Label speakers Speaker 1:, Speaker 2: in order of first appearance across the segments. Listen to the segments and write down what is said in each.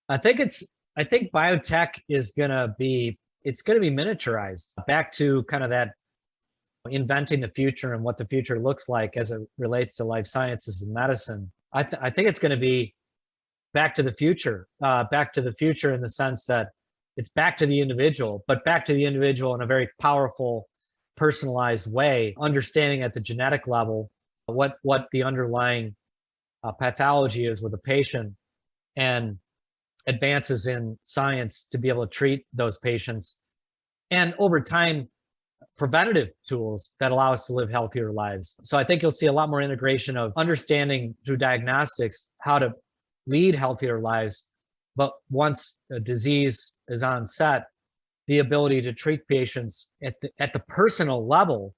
Speaker 1: I think biotech is it's gonna be miniaturized back to kind of that inventing the future and what the future looks like as it relates to life sciences and medicine. I think it's going to be back to the future in the sense that it's back to the individual, but back to the individual in a very powerful, personalized way, understanding at the genetic level what the underlying pathology is with a patient, and advances in science to be able to treat those patients, and over time preventative tools that allow us to live healthier lives. So I think you'll see a lot more integration of understanding through diagnostics how to lead healthier lives. But once a disease is onset, the ability to treat patients at the personal level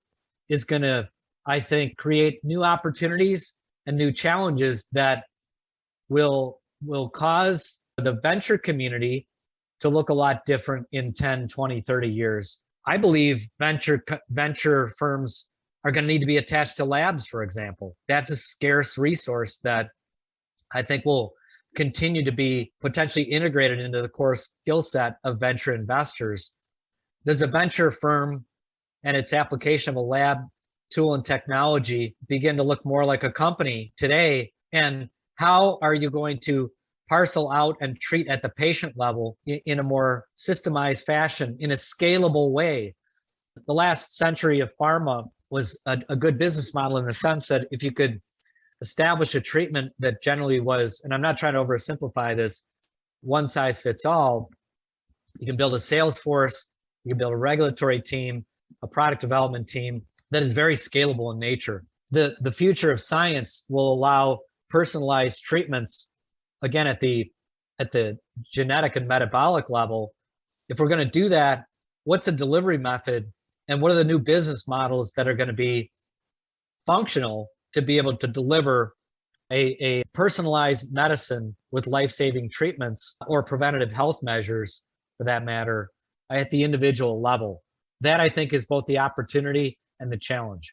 Speaker 1: is going to, I think, create new opportunities and new challenges that will cause the venture community to look a lot different in 10, 20, 30 years. I believe venture firms are going to need to be attached to labs, for example. That's a scarce resource that I think will continue to be potentially integrated into the core skill set of venture investors. Does a venture firm and its application of a lab tool and technology begin to look more like a company today? And how are you going to parcel out and treat at the patient level in a more systemized fashion, in a scalable way? The last century of pharma was a good business model in the sense that if you could establish a treatment that generally was, and I'm not trying to oversimplify this, one size fits all, you can build a sales force, you can build a regulatory team, a product development team that is very scalable in nature. The future of science will allow personalized treatments, again, at the genetic and metabolic level. If we're going to do that, what's a delivery method, and what are the new business models that are going to be functional to be able to deliver a personalized medicine with life-saving treatments or preventative health measures, for that matter, at the individual level? That, I think, is both the opportunity and the challenge.